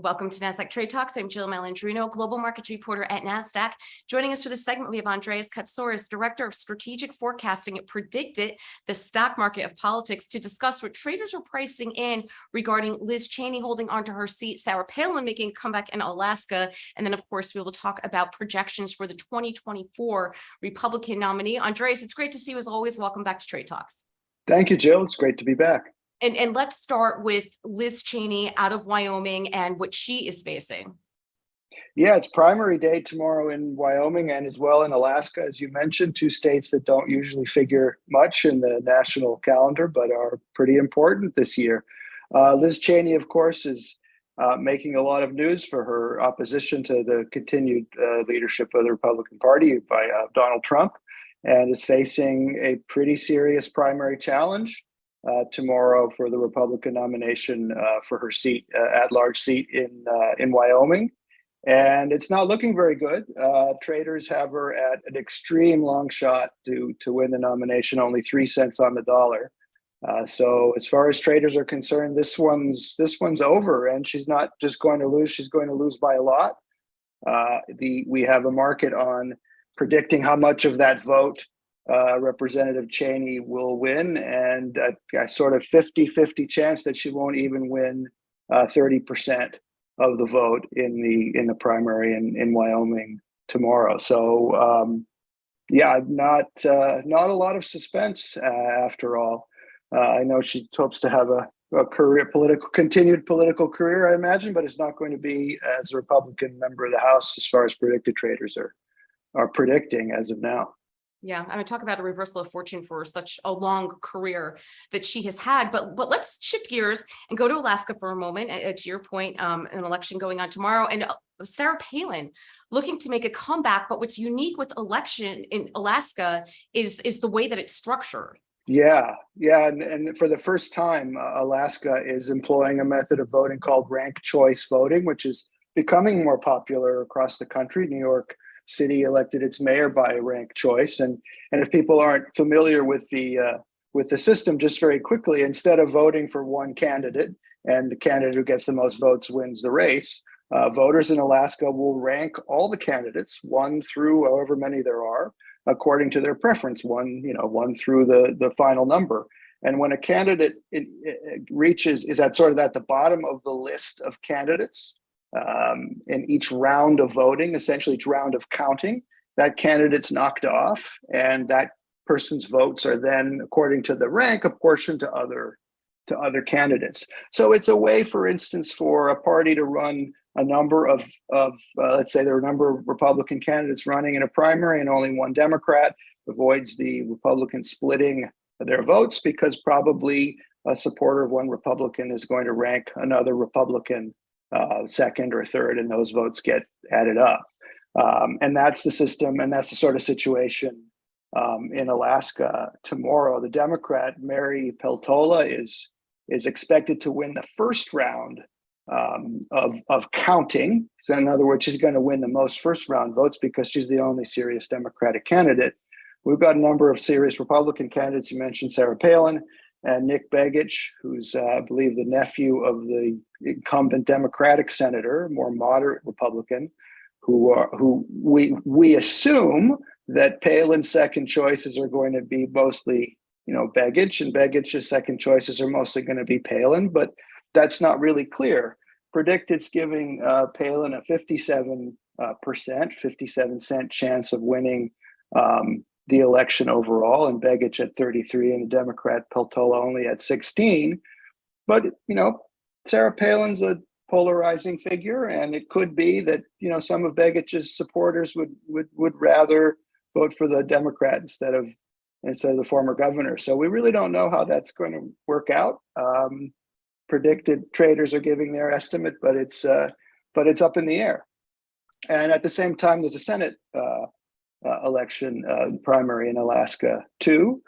Welcome to Nasdaq Trade Talks. I'm Jill Malandrino, global markets reporter at Nasdaq. Joining us for this segment, we have Andreas Katsouris, director of strategic forecasting at PredictIt, the stock market of politics, to discuss what traders are pricing in regarding Liz Cheney holding onto her seat, Sarah Palin making a comeback in Alaska, and then, of course, we will talk about projections for the 2024 Republican nominee. Andreas, it's great to see you as always. Welcome back to Trade Talks. Thank you, Jill. It's great to be back. And let's start with Liz Cheney out of Wyoming and what she is facing. Yeah, it's primary day tomorrow in Wyoming and as well in Alaska, as you mentioned, two states that don't usually figure much in the national calendar, but are pretty important this year. Liz Cheney, of course, is making a lot of news for her opposition to the continued leadership of the Republican Party by Donald Trump, and is facing a pretty serious primary challenge tomorrow for the Republican nomination for her seat, at-large seat in Wyoming. And it's not looking very good. Traders have her at an extreme long shot to win the nomination, only 3 cents on the dollar. So as far as traders are concerned, this one's over, and she's not just going to lose, she's going to lose by a lot. We have a market on predicting how much of that vote Representative Cheney will win, and a sort of 50-50 chance that she won't even win 30% of the vote in the primary in Wyoming tomorrow. So yeah, not a lot of suspense after all. I know she hopes to have a continued political career, I imagine, but it's not going to be as a Republican member of the House as far as predicted traders are predicting as of now. Yeah, I mean, talk about a reversal of fortune for such a long career that she has had. But let's shift gears and go to Alaska for a moment. To your point, an election going on tomorrow, and Sarah Palin looking to make a comeback. But what's unique with election in Alaska is the way that it's structured. Yeah, and for the first time, Alaska is employing a method of voting called ranked choice voting, which is becoming more popular across the country. New York City elected its mayor by ranked choice, and if people aren't familiar with the system, just very quickly, instead of voting for one candidate and the candidate who gets the most votes wins the race, voters in Alaska will rank all the candidates, one through however many there are, according to their preference, one through the final number. And when a candidate is at the bottom of the list of candidates, in each round of voting, essentially each round of counting, that candidate's knocked off, and that person's votes are then, according to the rank, apportioned to other candidates. So it's a way, for instance, for a party to run a number of let's say there are a number of Republican candidates running in a primary and only one Democrat, avoids the Republicans splitting their votes, because probably a supporter of one Republican is going to rank another Republican second or third, and those votes get added up. And that's the system, and that's the sort of situation in Alaska tomorrow. The Democrat, Mary Peltola, is expected to win the first round of counting. So in other words, she's going to win the most first round votes because she's the only serious Democratic candidate. We've got a number of serious Republican candidates. You mentioned Sarah Palin and Nick Begich, who's, I believe, the nephew of the incumbent Democratic senator, more moderate Republican, who we assume that Palin's second choices are going to be mostly, Begich, and Begich's second choices are mostly going to be Palin, but that's not really clear. PredictIt's giving Palin a 57%, 57-cent chance of winning the election overall, and Begich at 33, and the Democrat Peltola only at 16. But Sarah Palin's a polarizing figure, and it could be that some of Begich's supporters would rather vote for the Democrat instead of the former governor. So we really don't know how that's going to work out. Predicted traders are giving their estimate, but it's up in the air. And at the same time, there's a Senate election primary in Alaska too.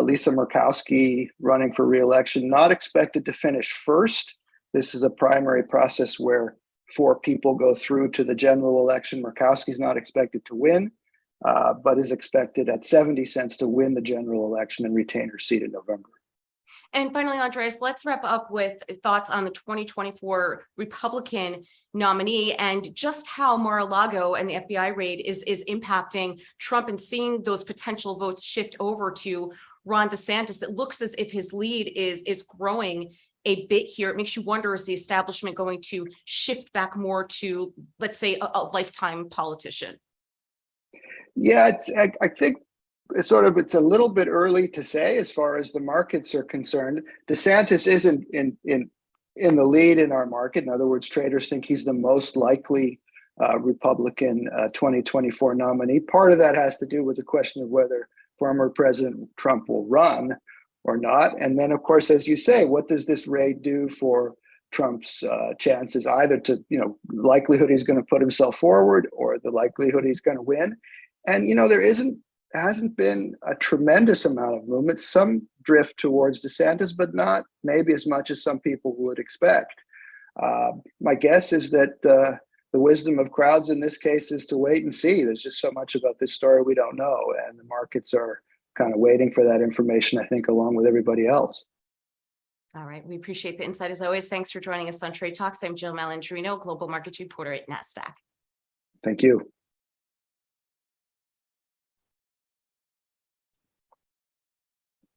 Lisa Murkowski running for re-election, not expected to finish first. This is a primary process where 4 people go through to the general election. Murkowski's not expected to win, but is expected at 70 cents to win the general election and retain her seat in November. And finally, Andreas, let's wrap up with thoughts on the 2024 Republican nominee and just how Mar-a-Lago and the FBI raid is impacting Trump and seeing those potential votes shift over to Ron DeSantis. It looks as if his lead is growing a bit here. It makes you wonder, is the establishment going to shift back more to, let's say, a lifetime politician? Yeah, I think it's a little bit early to say as far as the markets are concerned. DeSantis isn't in the lead in our market. In other words, traders think he's the most likely Republican 2024 nominee. Part of that has to do with the question of whether former President Trump will run or not. And then, of course, as you say, what does this raid do for Trump's chances, either to, likelihood he's going to put himself forward or the likelihood he's going to win? And, there hasn't been a tremendous amount of movement, some drift towards DeSantis, but not maybe as much as some people would expect. My guess is that the wisdom of crowds in this case is to wait and see. There's just so much about this story we don't know, and the markets are kind of waiting for that information, I think, along with everybody else. All right. We appreciate the insight as always. Thanks for joining us on Trade Talks. I'm Jill Malandrino, Global Markets Reporter at Nasdaq. Thank you.